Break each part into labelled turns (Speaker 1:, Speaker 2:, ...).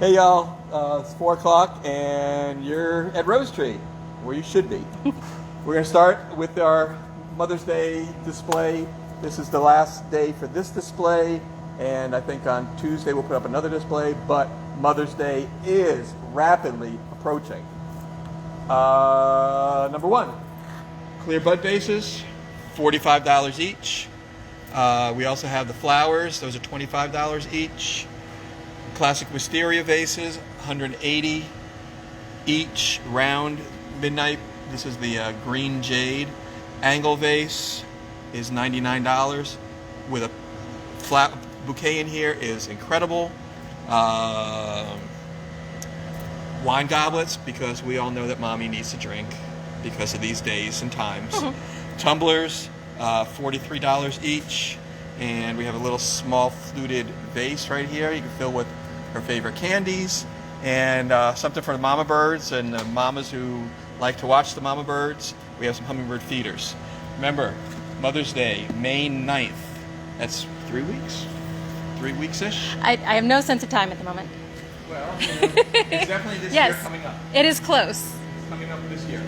Speaker 1: Hey y'all, it's 4 o'clock and you're at Rosetree, where you should be. We're going to start with our Mother's Day display. This is the last day for this display, and I think on Tuesday we'll put up another display, but Mother's Day is rapidly approaching. Number one, clear bud vases, $45 each. We also have the flowers, those are $25 each. Classic wisteria vases, $180 each. Round midnight, this is the green jade. Angle vase is $99 with a flat bouquet in here is incredible. Wine goblets, because we all know that mommy needs to drink because of these days and times. Tumblers, $43 each. And we have a little small fluted vase right here you can fill with her favorite candies. And something for the mama birds and the mamas who like to watch the mama birds. We have some Hummingbird Feeders. Remember, Mother's Day, May 9th. That's 3 weeks? 3 weeks-ish?
Speaker 2: I have no sense of time at the moment.
Speaker 1: Well, you know, it's definitely this year coming up.
Speaker 2: It is close.
Speaker 1: It's coming up this year.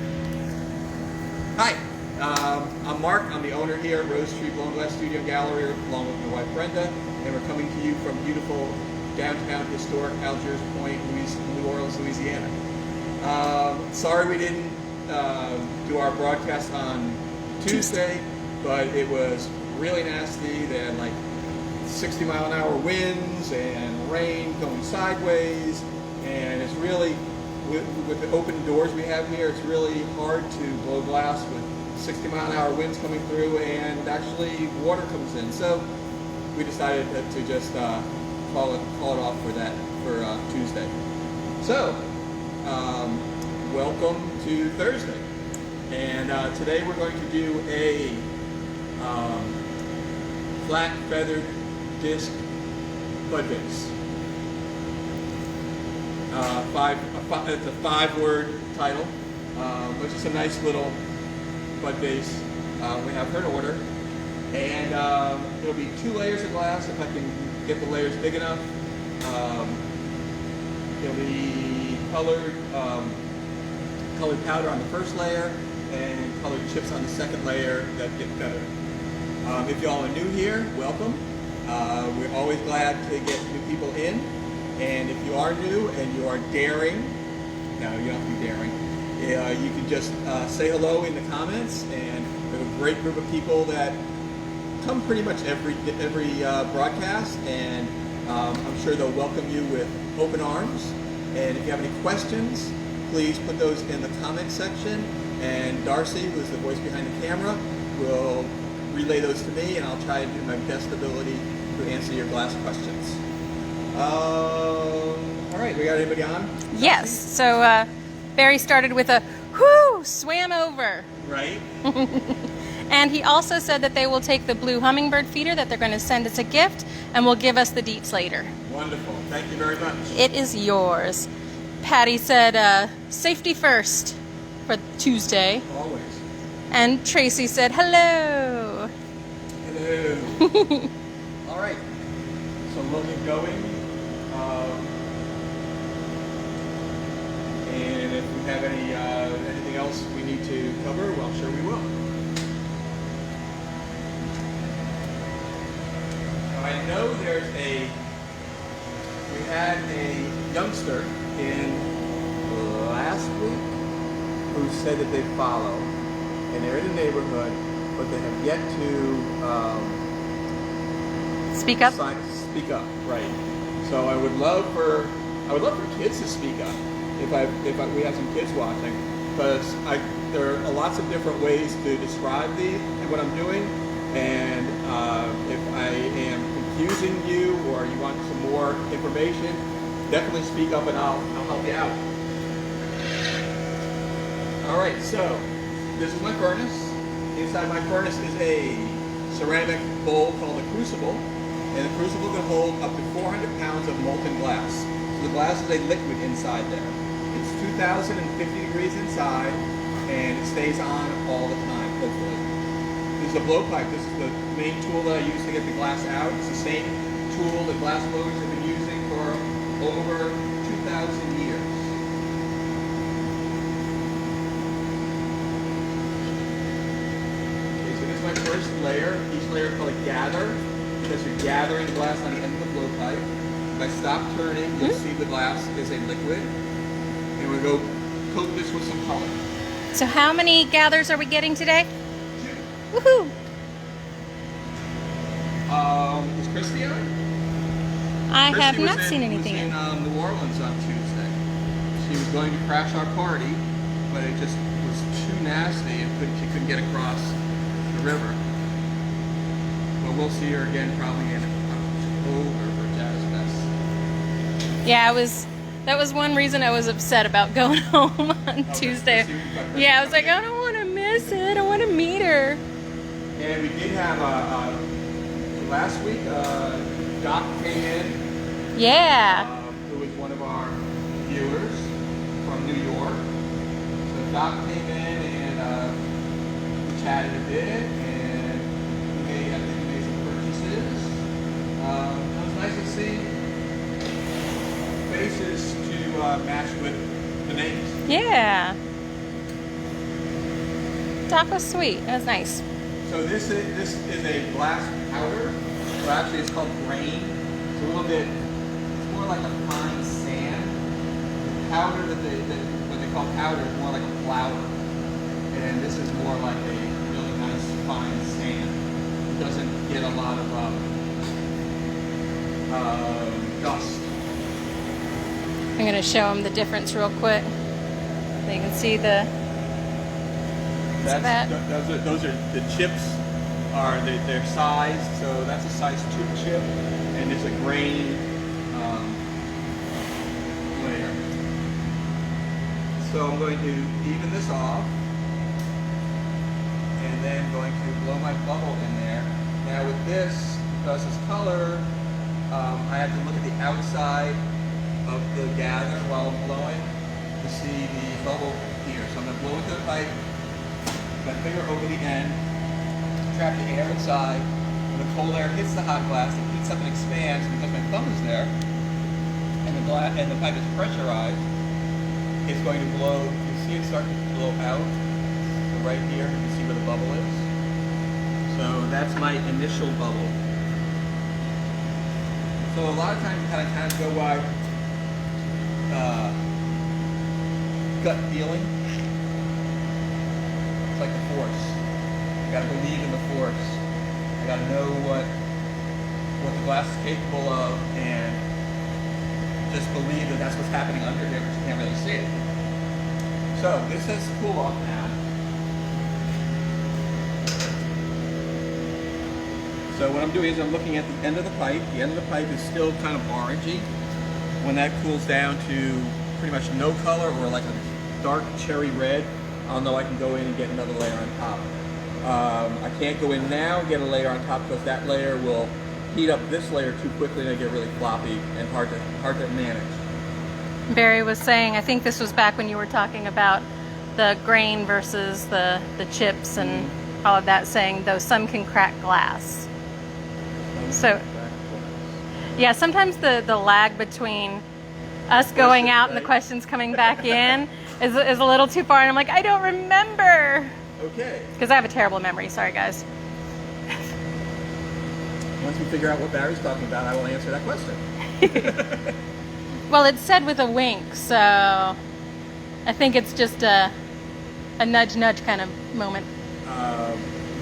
Speaker 1: Hi, I'm Mark. I'm the owner here at Rosetree Blown Glass Studio Gallery, along with my wife Brenda, and we're coming to you from beautiful downtown historic Algiers Point, New Orleans, Louisiana. Sorry we didn't do our broadcast on Tuesday, but it was really nasty. They had like 60-mile-an-hour winds and rain going sideways, and it's really, with the open doors we have here, it's really hard to blow glass with 60-mile-an-hour winds coming through and actually water comes in. So we decided to just call it off for Tuesday. So welcome to Thursday, and today we're going to do a flat feathered disc bud vase. It's a 5-word title. It's just a nice little bud vase. We have her in order, and it'll be 2 layers of glass if I can get the layers big enough. It'll be colored powder on the first layer and colored chips on the second layer that get feathered. If y'all are new here, welcome. We're always glad to get new people in. And if you are new and you are daring, no, you don't have to be daring. You can just say hello in the comments, and we have a great group of people that come pretty much every broadcast, and I'm sure they'll welcome you with open arms. And if you have any questions, please put those in the comment section, and Darcy, who's the voice behind the camera, will relay those to me, and I'll try to do my best ability to answer your glass questions. All right, we got anybody on?
Speaker 2: Yes, so Barry started with a whoo, swam over.
Speaker 1: Right.
Speaker 2: And he also said that they will take the blue hummingbird feeder that they're going to send as a gift, and will give us the deets later.
Speaker 1: Wonderful. Thank you very much.
Speaker 2: It is yours. Patty said safety first for Tuesday.
Speaker 1: Always.
Speaker 2: And Tracy said hello.
Speaker 1: Hello. All right. So we'll get going. And if we have anything else we need to cover, well, sure we will. I know we had a youngster in last week who said that they follow, and they're in the neighborhood, but they have yet to
Speaker 2: speak up.
Speaker 1: Speak up, right? So I would love for kids to speak up if we have some kids watching, because there are lots of different ways to describe what I'm doing, and if I am confusing you or you want some more information, definitely speak up and I'll help you out. All right, so this is my furnace. Inside my furnace is a ceramic bowl called a Crucible, and the Crucible can hold up to 400 pounds of molten glass. So the glass is a liquid inside there. It's 2,050 degrees inside, and it stays on all the time, hopefully. This is a blowpipe. This is the main tool that I use to get the glass out. It's the same tool that glass blowers have been using for over 2,000 years. Okay, so this is my first layer. Each layer is called a gather because you're gathering glass on the end of the blowpipe. If I stop turning, you'll see the glass is a liquid. And we're going to go coat this with some color.
Speaker 2: So how many gathers are we getting today?
Speaker 1: 2.
Speaker 2: Woohoo!
Speaker 1: Is Christy on?
Speaker 2: I
Speaker 1: Christy
Speaker 2: have
Speaker 1: was
Speaker 2: not seen anything
Speaker 1: in
Speaker 2: yet.
Speaker 1: New Orleans on Tuesday. She was going to crash our party, but it just was too nasty and she couldn't get across the river. But we'll see her again probably in October for Jazz Fest.
Speaker 2: Yeah, that was one reason I was upset about going home on Tuesday. Yeah, I was like, I don't want to miss it. I want to meet her.
Speaker 1: And we did have last week, Doc came in.
Speaker 2: Yeah.
Speaker 1: Who was one of our viewers from New York. So Doc came in and we chatted a bit, and I think he made some purchases. It was nice to see faces to match with the names.
Speaker 2: Yeah. Doc was sweet. It was nice.
Speaker 1: So this is a glass powder. Well, actually, it's called grain. It's a little bit. It's more like a fine sand. The powder what they call powder is more like a flour, and this is more like a really nice fine sand. It doesn't get a lot of dust.
Speaker 2: I'm going to show them the difference real quick. They can see the.
Speaker 1: Those are the chips. Are their size? So that's a size 2 chip, and it's a grain layer. So I'm going to even this off, and then going to blow my bubble in there. Now with this, because it's color, I have to look at the outside of the gather while I'm blowing to see the bubble here. So I'm going to blow into the pipe. My finger over the end, trap the air inside. When the cold air hits the hot glass, it heats up and expands because my thumb is there, and the pipe is pressurized. It's going to blow. You see it start to blow out. So right here, you can see where the bubble is. So that's my initial bubble. So a lot of times you kind of go by gut feeling. It's like the force. I gotta believe in the force. I gotta know what the glass is capable of, and just believe that that's what's happening under here, but you can't really see it. So this has to cool off now. So what I'm doing is I'm looking at the end of the pipe. The end of the pipe is still kind of orangey. When that cools down to pretty much no color or like a dark cherry red, I'll know I can go in and get another layer on top. I can't go in now and get a layer on top because that layer will heat up this layer too quickly and it'll get really floppy and hard to manage.
Speaker 2: Barry was saying, I think this was back when you were talking about the grain versus the chips and all of that, saying though some can crack glass. So yeah, sometimes the lag between us going out and the questions coming back in is a little too far, and I'm like, I don't remember.
Speaker 1: Okay.
Speaker 2: Because I have a terrible memory. Sorry, guys.
Speaker 1: Once we figure out what Barry's talking about, I will answer that question.
Speaker 2: Well, it's said with a wink, so I think it's just a nudge kind of moment.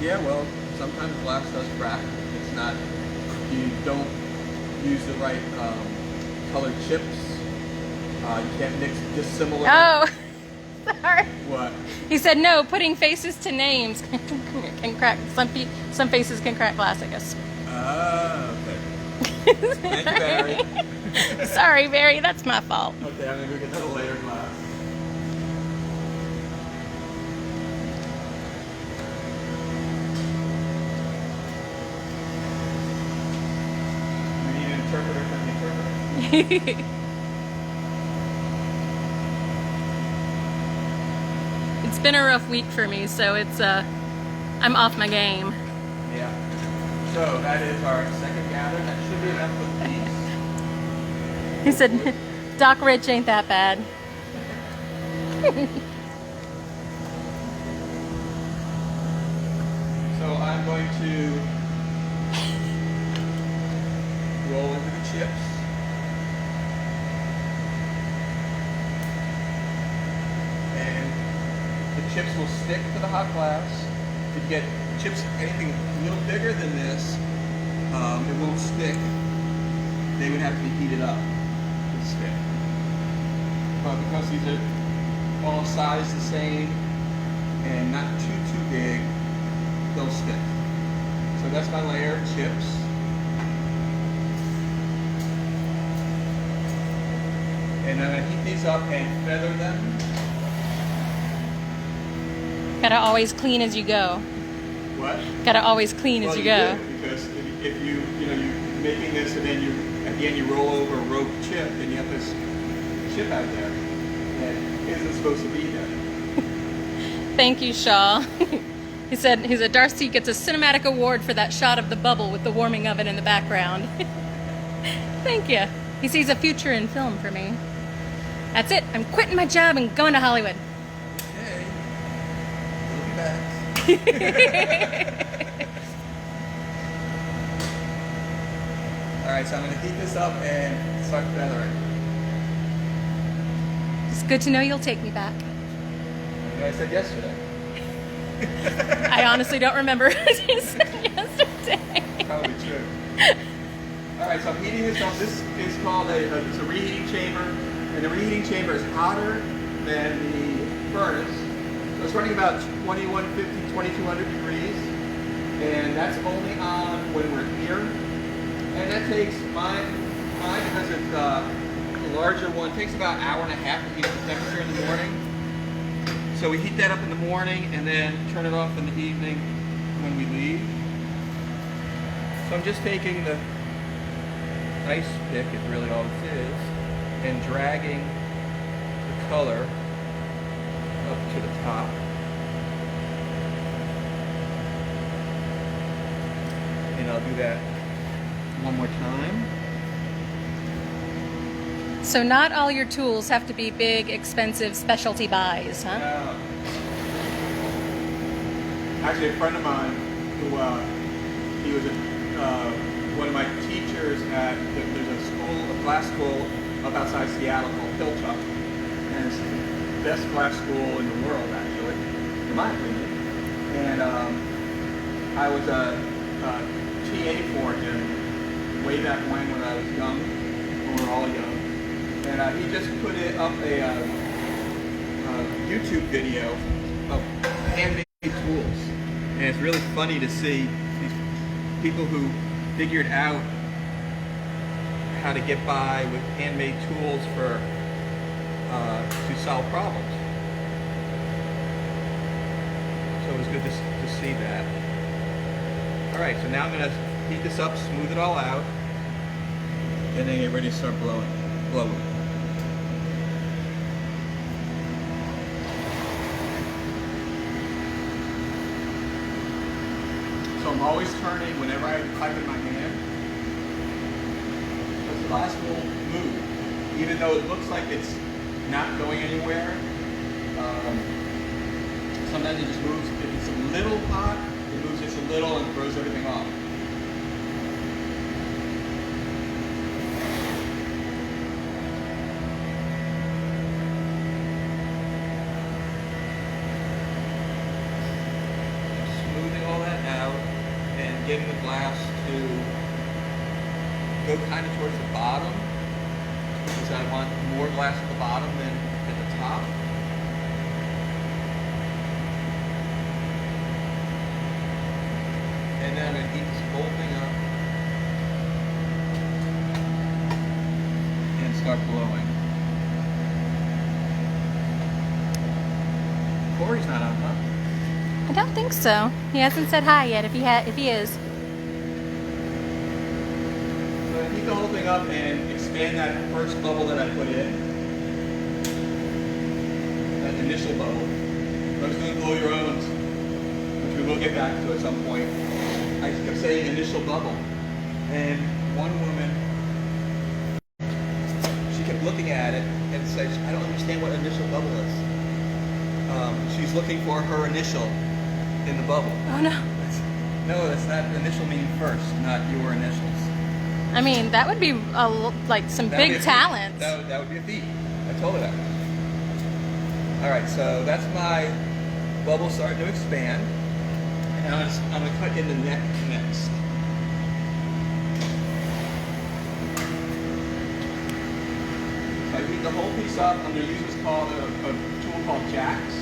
Speaker 1: Yeah, well, sometimes glass does crack. It's not, you don't use the right colored chips. You can't mix dissimilar.
Speaker 2: Oh, sorry.
Speaker 1: What?
Speaker 2: He said no. Putting faces to names can crack. Some faces can crack glass, I guess.
Speaker 1: Okay. Thank you, Barry.
Speaker 2: Sorry, Barry. That's my fault.
Speaker 1: Okay, I'm gonna go get another layer of glass. We need an interpreter from the interpreter.
Speaker 2: It's been a rough week for me, so it's I'm off my game.
Speaker 1: Yeah. So that is our second gather. That should be enough of these.
Speaker 2: He said Doc Rich ain't that bad.
Speaker 1: So I'm going to roll into the chips. And the chips will stick to the hot glass. If you get chips anything a little bigger than this, it won't stick. They would have to be heated up to stick. But because these are all sized the same and not too big, they'll stick. So that's my layer of chips. And I'm going to heat these up and feather them.
Speaker 2: Gotta always clean as you go.
Speaker 1: What?
Speaker 2: Gotta always clean as you go.
Speaker 1: Do, because if you're making this and then at the end you roll over a rogue chip and you have this chip out there that isn't supposed to be there.
Speaker 2: Thank you, Shaw. He said Darcy gets a cinematic award for that shot of the bubble with the warming oven in the background. Thank you. He sees a future in film for me. That's it. I'm quitting my job and going to Hollywood.
Speaker 1: Okay. We'll be back. Alright, so I'm going to heat this up and start feathering.
Speaker 2: It's good to know you'll take me back.
Speaker 1: Like I said yesterday.
Speaker 2: I honestly don't remember what you said yesterday.
Speaker 1: Probably true. Alright, so I'm heating this up. This is called it's a reheating chamber. And the reheating chamber is hotter than the furnace. So it's running about 2150, 2200 degrees. And that's only on when we're here. And that takes mine because it's a larger one, takes about an hour and a half to heat up the temperature in the morning. So we heat that up in the morning and then turn it off in the evening when we leave. So I'm just taking the ice pick, is really all this is, and dragging the color up to the top. And I'll do that one more time.
Speaker 2: So not all your tools have to be big, expensive specialty buys, huh?
Speaker 1: Actually, a friend of mine who he was one of my teachers at there's a school, a glass school up outside Seattle called Hilltop, and it's the best glass school in the world, actually, in my opinion. And I was a TA for him way back when I was young, when we were all young. And he just put it up a YouTube video of handmade tools. And it's really funny to see these people who figured out how to get by with handmade tools for to solve problems. So it was good to see that. Alright, so now I'm going to heat this up, smooth it all out, and then get ready to start blowing. So I'm always turning whenever I pipe in my hand, because the glass will move. Even though it looks like it's not going anywhere, sometimes it just moves. If it's a little hot, it moves just a little and throws everything off. Getting the glass to go kind of towards the bottom, because I want more glass at the bottom than at the top. And then I'm going to heat this whole thing up and start blowing. Corey's not on, huh?
Speaker 2: I don't think so. He hasn't said hi yet. If he is.
Speaker 1: So I heat the whole thing up and expand that first bubble that I put in. That initial bubble. I was going to blow your own, which we will get back to at some point. I kept saying initial bubble. And one woman, she kept looking at it and says, I don't understand what initial bubble is. She's looking for her initial in the bubble.
Speaker 2: Oh no.
Speaker 1: No, that's not, initial meaning first, not your initials.
Speaker 2: I mean, that would be like some
Speaker 1: That would be
Speaker 2: big
Speaker 1: a feat.
Speaker 2: talent.
Speaker 1: That would be a feat. I told her that. Alright, so that's my bubble starting to expand. And I'm going to cut in the neck next. So I heat the whole piece up. I'm going to use what's called a tool called jacks.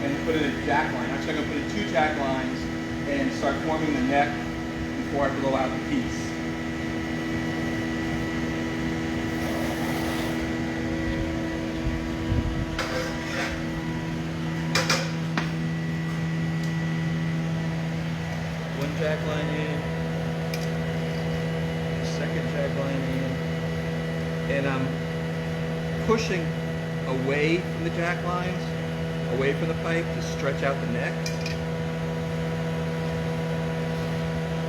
Speaker 1: And put in a jack line. Actually, I'm going to put in 2 jack lines and start forming the neck before I blow out the piece. One jack line in, second jack line in, and I'm pushing away from the jack lines, away from the pipe to stretch out the neck.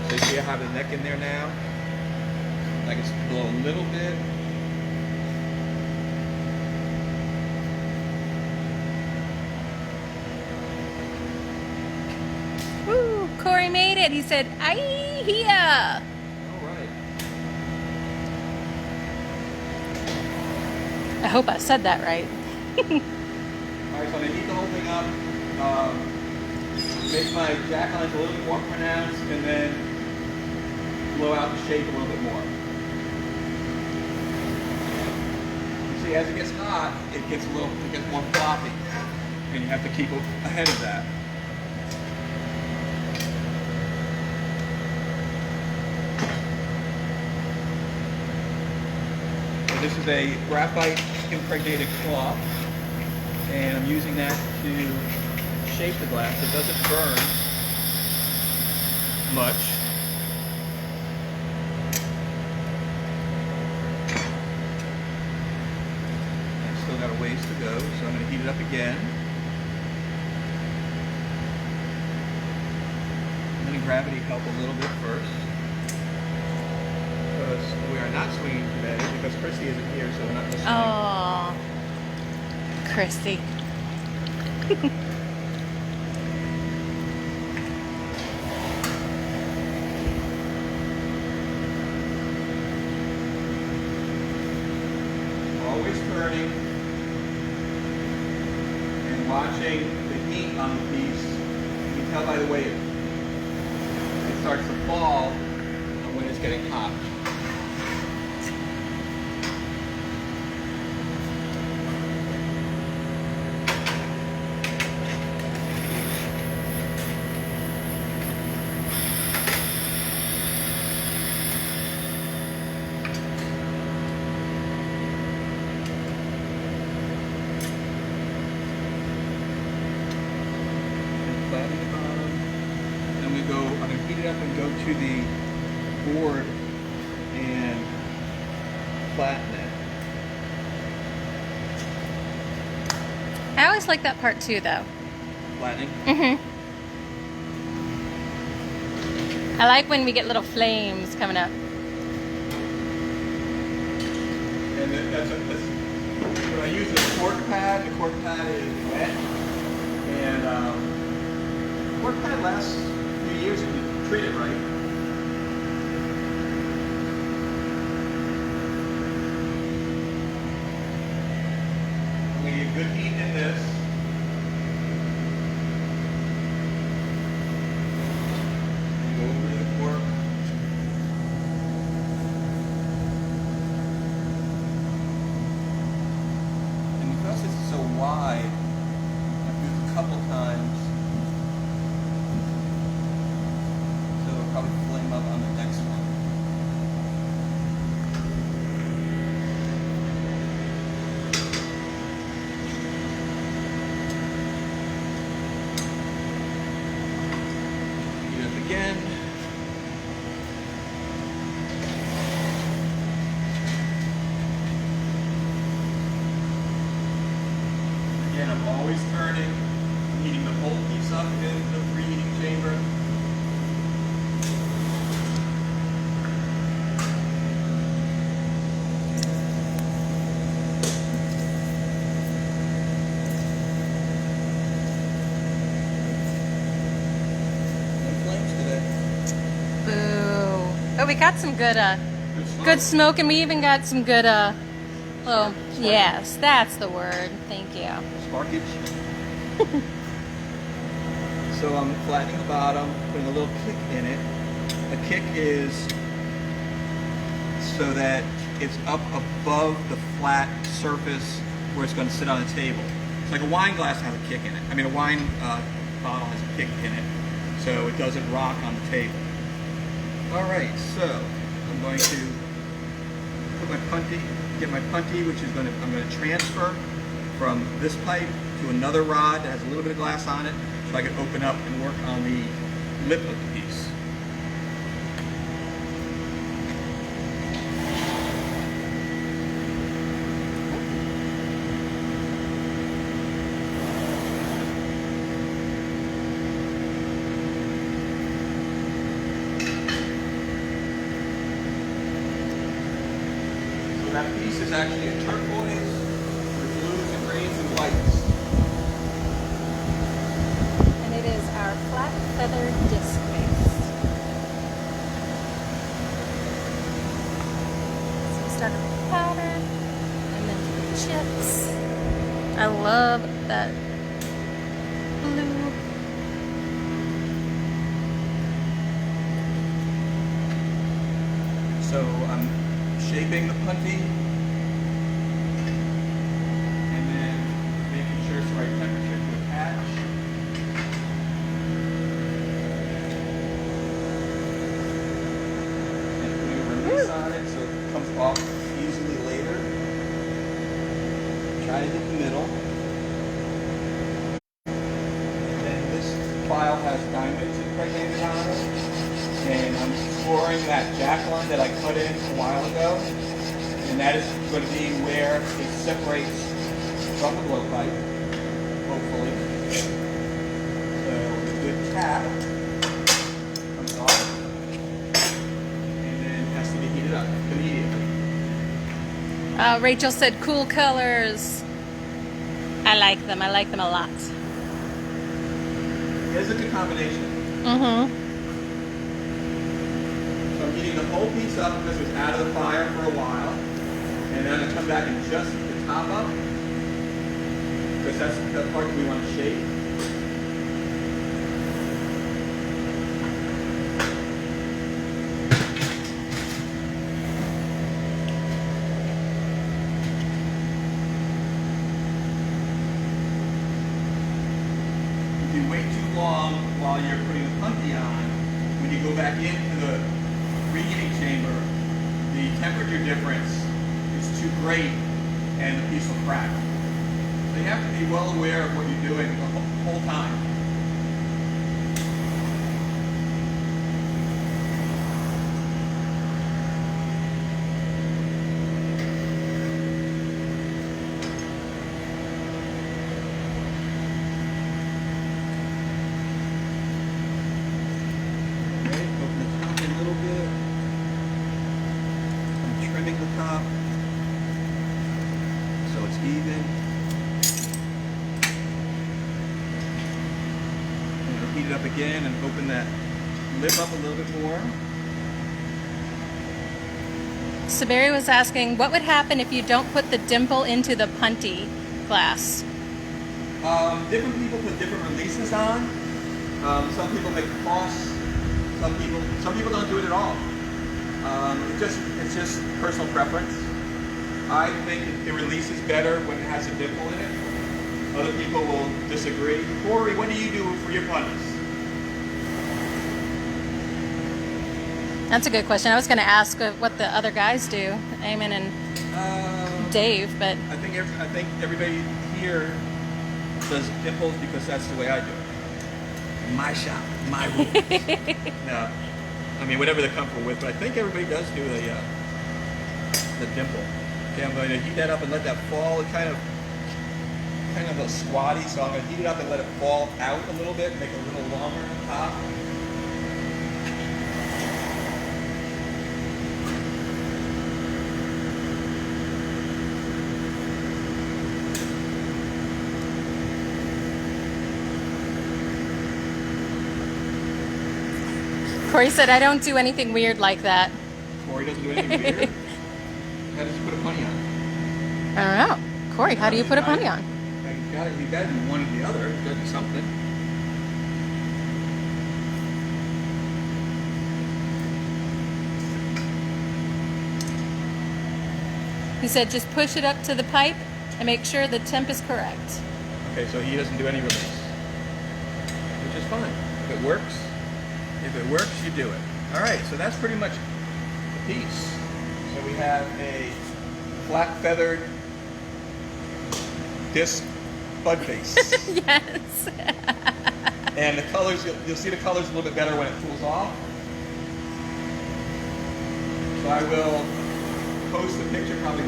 Speaker 1: So you see I have the neck in there now. I can blow a little bit.
Speaker 2: Woo! Corey made it. He said, "Aye, here."
Speaker 1: All right.
Speaker 2: I hope I said that right.
Speaker 1: All right, so I'm going to heat the whole thing up, make my jack lines a little bit more pronounced, and then blow out the shape a little bit more. You see, as it gets hot, it gets more floppy, and you have to keep ahead of that. So this is a graphite impregnated cloth, and I'm using that to shape the glass. It doesn't burn much. Still got a ways to go, so I'm going to heat it up again. I'm letting gravity help a little bit first, because we are not swinging today because Christy isn't here, so we're not going to swing.
Speaker 2: Oh, Christy.
Speaker 1: Always turning and watching the heat on the piece. You can tell by the way it starts to fall when it's getting hot. Flatten the bottom. Then we go, I'm going to heat it up and go to the board and flatten it.
Speaker 2: I always like that part too, though.
Speaker 1: Flattening.
Speaker 2: I like when we get little flames coming up.
Speaker 1: And that's when I use the cork pad. The cork pad is wet, and the cork pad lasts a few years if you treat it right. We get good heat in this. Go over the cork. And because it's so wide, I've used a couple times, so it'll probably flame up on the next one. Heat up again. Again, I'm always turning, heating the whole piece up in the reheating chamber.
Speaker 2: we got some good
Speaker 1: Good smoke.
Speaker 2: smoke, and we even got some good oh, yes, that's the word. Thank you.
Speaker 1: Sparkage. So I'm flattening the bottom, putting a little kick in it. A kick is so that it's up above the flat surface where it's going to sit on the table. It's like a wine glass has a kick in it. I mean, a wine bottle has a kick in it, so it doesn't rock on the table. All right, so I'm going to put my punty, get my punty, which is I'm going to transfer from this pipe to another rod that has a little bit of glass on it, so I can open up and work on the lip of the piece. That piece is actually a turquoise with blues and greens and whites.
Speaker 2: And it is our flat feather disc base. So we start with the powder and then to the chips. I love that blue.
Speaker 1: So I'm shaping the punty and then making sure it's the right temperature to attach. And putting a release on it so it comes off easily later. Try to hit the middle. Then this file has diamonds impregnated on it. And I'm scoring that jack line that I cut in a while ago, and that is going to be where it separates from the blowpipe, hopefully. So a good tap comes off, and then has to be heated up immediately.
Speaker 2: Rachel said cool colors. I like them. I like them a lot.
Speaker 1: It's a good combination.
Speaker 2: Mm-hmm.
Speaker 1: I'm heating the whole piece up because it was out of the fire for a while. And then I'm going to come back and just heat the top up. Because that's the part that we want to shape. If you wait too long while you're putting the punty on, when you go back into the reheating chamber, the temperature difference is too great and the piece will crack. So you have to be well aware of what you're doing the whole time. Okay, open the top a little bit. I'm trimming the top so it's even. I'm going to heat it up again and open that lip up a little bit more.
Speaker 2: So Barry was asking, what would happen if you don't put the dimple into the punty glass?
Speaker 1: Different people put different releases on. Some people make cross. Some people don't do it at all. It's just personal preference. I think it releases better when it has a dimple in it. Other people will disagree. Corey, what do you do for your punties?
Speaker 2: That's a good question. I was going to ask what the other guys do, Eamon and Dave, but
Speaker 1: I think everybody here does dimples because that's the way I do it. My shop, my rules. No, I mean whatever they're comfortable with, but I think everybody does do the dimple. Okay, I'm going to heat that up and let that fall. It's kind of a squatty, so I'm going to heat it up and let it fall out a little bit, make it a little longer on top.
Speaker 2: Corey said, I don't do anything weird like that.
Speaker 1: Corey doesn't do anything weird. How does he put a punny on?
Speaker 2: I don't know. Corey, how do you put a punny on?
Speaker 1: You gotta do one or the other. You gotta do something.
Speaker 2: He said just push it up to the pipe and make sure the temp is correct.
Speaker 1: Okay, so he doesn't do any release, which is fine. If it works, you do it. All right, so that's pretty much the piece. So we have a flat feathered disc bud vase.
Speaker 2: Yes.
Speaker 1: And the colors, you'll see the colors a little bit better when it cools off. So I will post a picture probably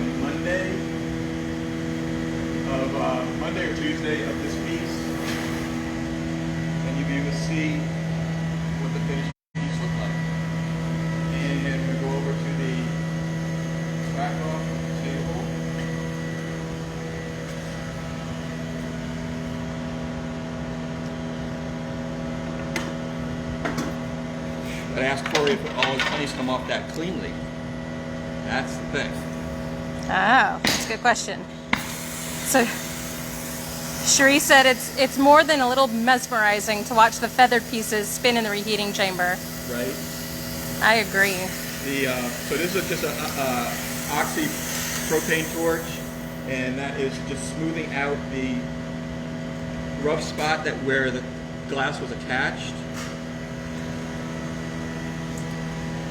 Speaker 1: Monday or Tuesday of this piece, and you'll be able to see what the finished piece looks like. And we go over to the back off table. I asked Corey if all his pennies come off that cleanly. That's the thing.
Speaker 2: Oh, that's a good question. So, Cherie said it's more than a little mesmerizing to watch the feathered pieces spin in the reheating chamber.
Speaker 1: Right.
Speaker 2: I agree.
Speaker 1: So this is just a oxy propane torch, and that is just smoothing out the rough spot where the glass was attached.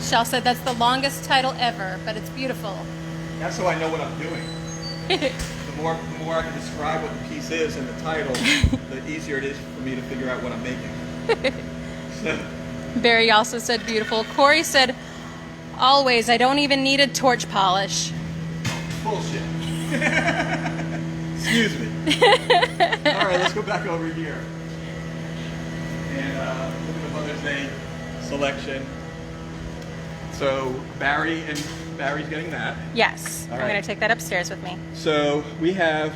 Speaker 2: Shell said that's the longest title ever, but it's beautiful.
Speaker 1: That's how I know what I'm doing. The more I can describe what the piece is in the title, the easier it is for me to figure out what I'm making.
Speaker 2: Barry also said beautiful. Corey said, always, I don't even need a torch polish.
Speaker 1: Bullshit. Excuse me. All right, let's go back over here. And look at the Mother's Day selection. So Barry's getting that.
Speaker 2: Yes,
Speaker 1: All
Speaker 2: I'm
Speaker 1: right.
Speaker 2: going to take that upstairs with me.
Speaker 1: So we have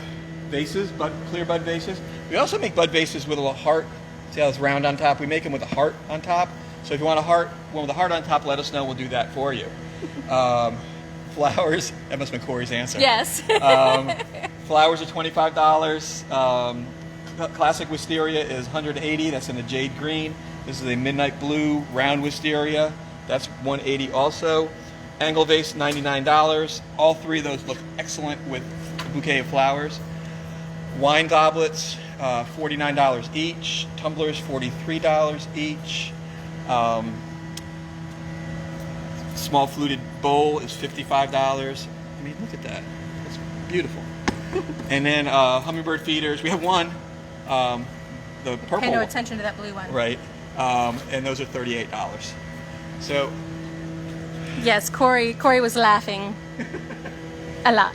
Speaker 1: vases, clear bud vases. We also make bud vases with a little heart. See how it's round on top? We make them with a heart on top. So if you want one with a heart on top, let us know. We'll do that for you. Flowers, that must have been Corey's answer.
Speaker 2: Yes.
Speaker 1: Flowers are $25. Classic wisteria is $180. That's in the jade green. This is a midnight blue round wisteria. That's $180 also. Angle vase, $99. All three of those look excellent with a bouquet of flowers. Wine goblets, $49 each. Tumblers, $43 each. Small fluted bowl is $55. I mean, look at that. That's beautiful. And then Hummingbird Feeders. We have one, the purple.
Speaker 2: Pay no attention to that blue one.
Speaker 1: Right. And those are $38. So.
Speaker 2: Yes, Corey was laughing a lot.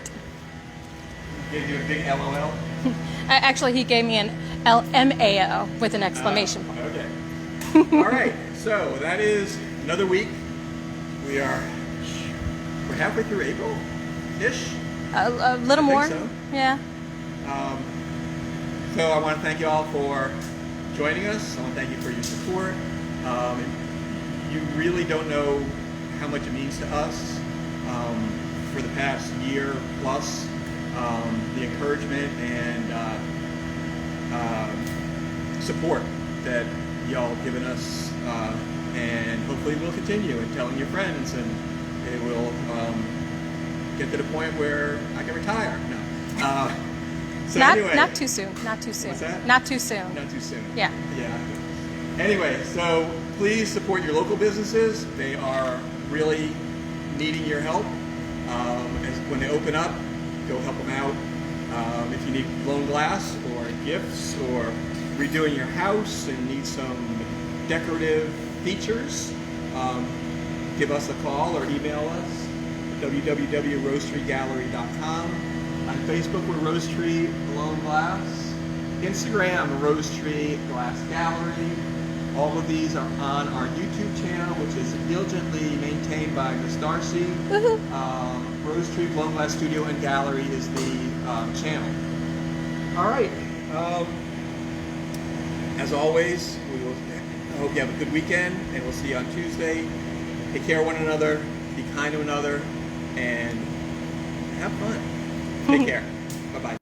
Speaker 1: Gave you a big LOL?
Speaker 2: Actually, he gave me an LMAO with an exclamation point.
Speaker 1: Okay. All right. So that is another week. We're halfway through April-ish.
Speaker 2: A little more.
Speaker 1: So.
Speaker 2: Yeah.
Speaker 1: So I want to thank you all for joining us. I want to thank you for your support. You really don't know how much it means to us for the past year plus. The encouragement and support that y'all have given us, and hopefully we'll continue and telling your friends, and it will get to the point where I can retire. No. Anyway.
Speaker 2: Not too soon. Not too soon.
Speaker 1: What's that?
Speaker 2: Not too soon.
Speaker 1: Not too soon.
Speaker 2: Yeah.
Speaker 1: Yeah. Anyway, so please support your local businesses. They are really needing your help. When they open up, go help them out. If you need blown glass or gifts or redoing your house and need some decorative features, give us a call or email us at www.rosetreegallery.com. On Facebook, we're Rosetree Blown Glass. Instagram, Rosetree Glass Gallery. All of these are on our YouTube channel, which is diligently maintained by Miss Darcy. Rosetree Blown Glass Studio and Gallery is the channel. All right. As always, I hope you have a good weekend, and we'll see you on Tuesday. Take care of one another. be kind to another, and have fun. Take care. Bye-bye.